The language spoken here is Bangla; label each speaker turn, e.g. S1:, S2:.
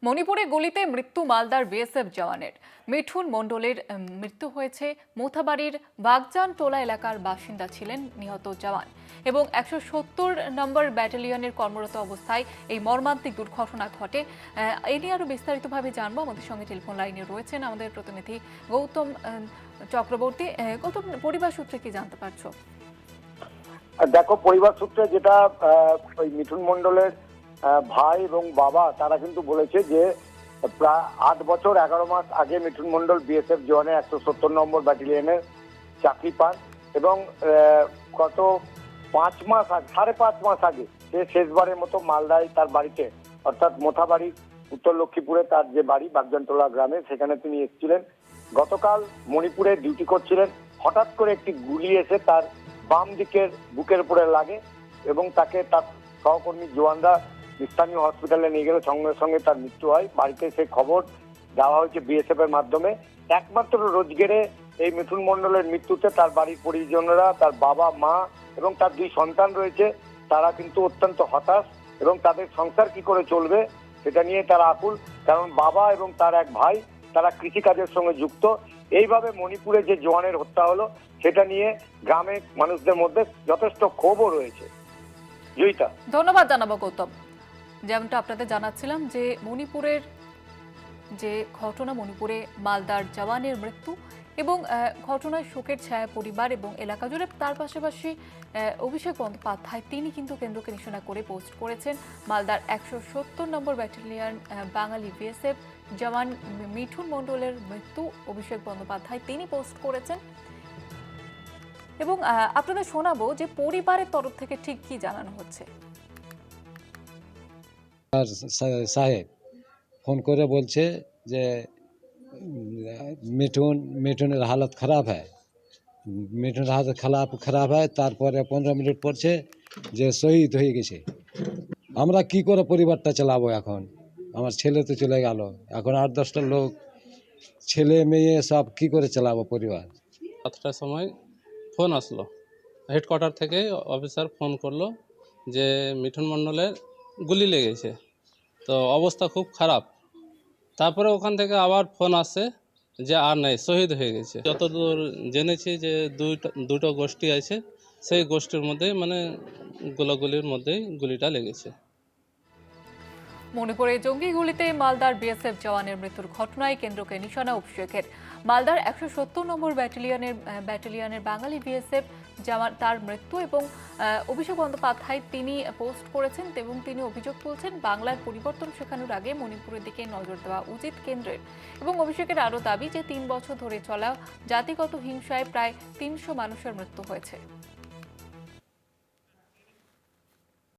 S1: মণিপুরে গুলিতে মৃত্যু মালদার বিএসএফ জওয়ানের। মিঠুন মণ্ডলের মৃত্যু হয়েছে। মোথাবাড়ির বাগজান টোলা এলাকার বাসিন্দা ছিলেন নিহত জওয়ান এবং ১৭০ নম্বর ব্যাটালিয়নের কর্মরত অবস্থায় এই মর্মান্তিক দুর্ঘটনা ঘটে। এই নিয়ে আরো বিস্তারিতভাবে জানবো। আমাদের সঙ্গে টেলিফোন লাইনে রয়েছেন আমাদের প্রতিনিধি গৌতম চক্রবর্তী। গৌতম, পরিবার সূত্রে কি জানতে পারছো?
S2: দেখো, পরিবার সূত্রে যেটা ওই মিঠুন মণ্ডলের ভাই এবং বাবা তারা কিন্তু বলেছে যে প্রায় ৮ বছর ১১ মাস আগে মিঠুন মণ্ডল বিএসএফ জওয়ানে ১৭০ নম্বর ব্যাটালিয়নে চাকরি পান এবং গত ৫ মাস আগে, ৫.৫ মাস আগে সে শেষবারের মতো মালদায় তার বাড়িতে, অর্থাৎ মোথাবাড়ি উত্তর লক্ষ্মীপুরে তার যে বাড়ি বাগজানটোলা গ্রামে, সেখানে তিনি এসেছিলেন। গতকাল মণিপুরে ডিউটি করছিলেন। হঠাৎ করে একটি গুলি এসে তার বাম দিকের বুকের উপরে লাগে এবং তাকে তার সহকর্মী জওয়ানরা স্থানীয় হসপিটালে নিয়ে গেলে সঙ্গে সঙ্গে তার মৃত্যু হয়। বাড়িতে সেই খবর দেওয়া হয়েছে বিএসএফ এর মাধ্যমে। একমাত্র রোজগেরে এই মিঠুন মণ্ডলের মৃত্যুতে তার বাড়ির পরিজনেরা, তার বাবা মা এবং তার 2 সন্তান রয়েছে, তারা কিন্তু অত্যন্ত হতাশ এবং তাদের সংসার কি করে চলবে সেটা নিয়ে তারা আকুল। কারণ বাবা এবং তার এক ভাই তারা কৃষিকাজের সঙ্গে যুক্ত। এইভাবে মণিপুরে যে জওয়ানের হত্যা হলো সেটা নিয়ে গ্রামের মানুষদের মধ্যে যথেষ্ট ক্ষোভও রয়েছে। জয়িতা,
S1: ধন্যবাদ জানাবো গৌতম। যেমনটা আপনাদের জানাচ্ছিলাম যে মণিপুরের যে ঘটনা, মণিপুরে মালদার জওয়ানের মৃত্যু এবং ঘটনায় শোকের ছায়া পরিবার এবং এলাকা জুড়ে। তার পাশাপাশি অভিষেক বন্দ্যোপাধ্যায় তিনি কিন্তু কেন্দ্রকে নিশানা করে পোস্ট করেছেন মালদার ১৭০ নম্বর ব্যাটালিয়ন বাঙালি বিএসএফ জওয়ান মিঠুন মণ্ডলের মৃত্যু। অভিষেক বন্দ্যোপাধ্যায় তিনি পোস্ট করেছেন এবং আপনাদের শোনাবো যে পরিবারের তরফ থেকে ঠিক কি জানানো হচ্ছে।
S3: সাহেব ফোন করে বলছে যে মিঠুনের হালত খারাপ হয়, মিঠুনের হালত খারাপ হয়। তারপরে 15 মিনিট পরছে যে শহীদ হয়ে গেছে। আমরা কি করে পরিবারটা চালাবো? এখন আমার ছেলে তো চলে গেল, এখন 8-10টা লোক, ছেলে মেয়ে সব কি করে চালাবো পরিবার?
S4: 7টার সময় ফোন আসলো হেডকোয়ার্টার থেকে, অফিসার ফোন করলো যে মিঠুন মণ্ডলের গুলি লেগেছে, তো অবস্থা খুব খারাপ। তারপরে ওখান থেকে আবার ফোন আসে যে আর নাই, শহীদ হয়ে গেছে। যতদূর জেনেছি যে দুটো গোষ্ঠী আছে, সেই গোষ্ঠীর মধ্যেই মানে গোলাগুলির মধ্যেই গুলিটা লেগেছে।
S1: মণিপুরে জঙ্গি গুলিতে মালদার বিএসএফ জওয়ানের মৃত্যুর ঘটনায় কেন্দ্রকে নিশানা অভিষেকের। মালদার ১৭০ নম্বর ব্যাটালিয়নের বাঙালি বিএসএফ জওয়ান তার মৃত্যু এবং অভিষেক বন্দ্যোপাধ্যায় তিনি পোস্ট করেছেন এবং তিনি অভিযোগ তুলছেন বাংলার পরিবর্তন শেখানোর আগে মণিপুরের দিকে নজর দেওয়া উচিত কেন্দ্রের। এবং অভিষেকের আরও দাবি যে 3 বছর ধরে চলা জাতিগত হিংসায় প্রায় 300 মানুষের মৃত্যু হয়েছে।